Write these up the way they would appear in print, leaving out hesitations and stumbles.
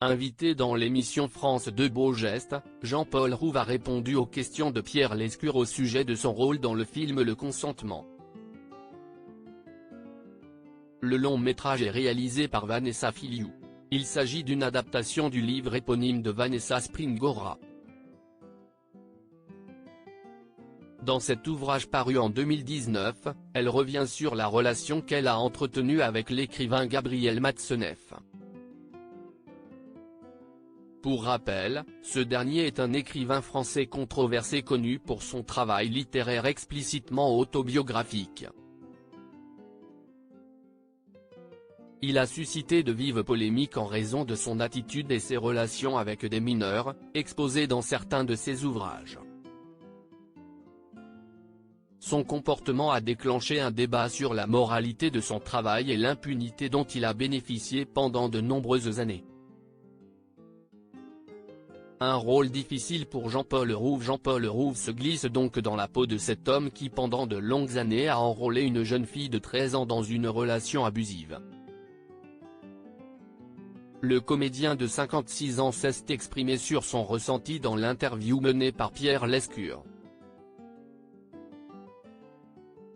Invité dans l'émission France 2 Beaux Gestes, Jean-Paul Rouve a répondu aux questions de Pierre Lescure au sujet de son rôle dans le film Le Consentement. Le long métrage est réalisé par Vanessa Filiou. Il s'agit d'une adaptation du livre éponyme de Vanessa Springora. Dans cet ouvrage paru en 2019, elle revient sur la relation qu'elle a entretenue avec l'écrivain Gabriel Matzneff. Pour rappel, ce dernier est un écrivain français controversé connu pour son travail littéraire explicitement autobiographique. Il a suscité de vives polémiques en raison de son attitude et ses relations avec des mineurs, exposées dans certains de ses ouvrages. Son comportement a déclenché un débat sur la moralité de son travail et l'impunité dont il a bénéficié pendant de nombreuses années. Un rôle difficile pour Jean-Paul Rouve. Jean-Paul Rouve se glisse donc dans la peau de cet homme qui pendant de longues années a enrôlé une jeune fille de 13 ans dans une relation abusive. Le comédien de 56 ans s'est exprimé sur son ressenti dans l'interview menée par Pierre Lescure.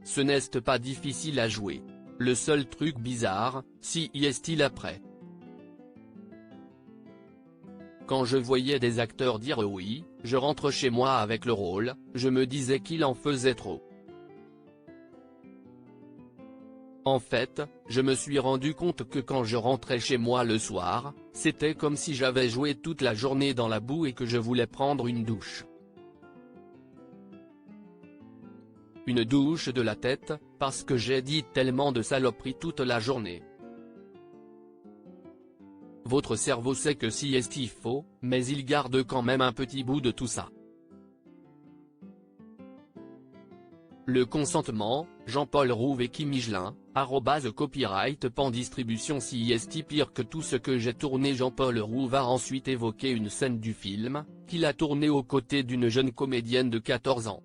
Ce n'est pas difficile à jouer. Le seul truc bizarre, si y est-il après. Quand je voyais des acteurs dire oui, je rentre chez moi avec le rôle, je me disais qu'il en faisait trop. En fait, je me suis rendu compte que quand je rentrais chez moi le soir, c'était comme si j'avais joué toute la journée dans la boue et que je voulais prendre une douche. Une douche de la tête, parce que j'ai dit tellement de saloperies toute la journée. Votre cerveau sait que si est il faut, mais il garde quand même un petit bout de tout ça. Le Consentement, Jean-Paul Rouve et Kim Michelin, @copyright Pan Distribution. Si est pire que tout ce que j'ai tourné. Jean-Paul Rouve a ensuite évoqué une scène du film, qu'il a tournée aux côtés d'une jeune comédienne de 14 ans.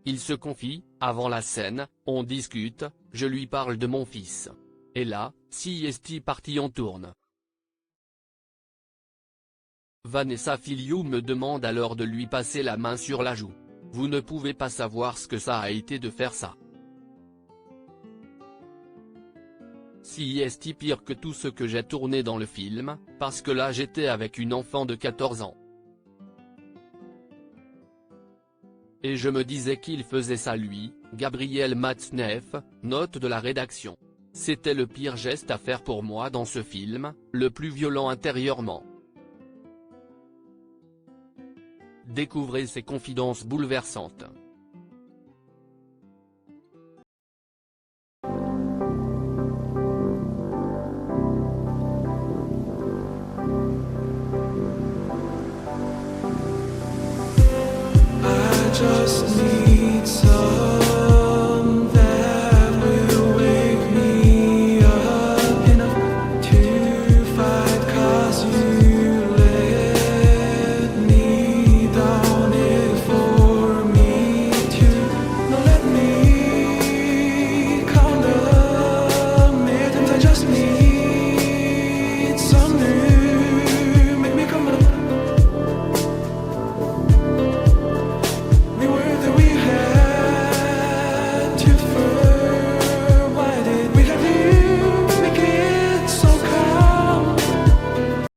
Il se confie, avant la scène, on discute, je lui parle de mon fils. Et là, si est parti on tourne. Vanessa Filiou me demande alors de lui passer la main sur la joue. Vous ne pouvez pas savoir ce que ça a été de faire ça. Si est pire que tout ce que j'ai tourné dans le film, parce que là j'étais avec une enfant de 14 ans. Et je me disais qu'il faisait ça lui, Gabriel Matzneff, note de la rédaction. C'était le pire geste à faire pour moi dans ce film, le plus violent intérieurement. Découvrez ces confidences bouleversantes. I just need some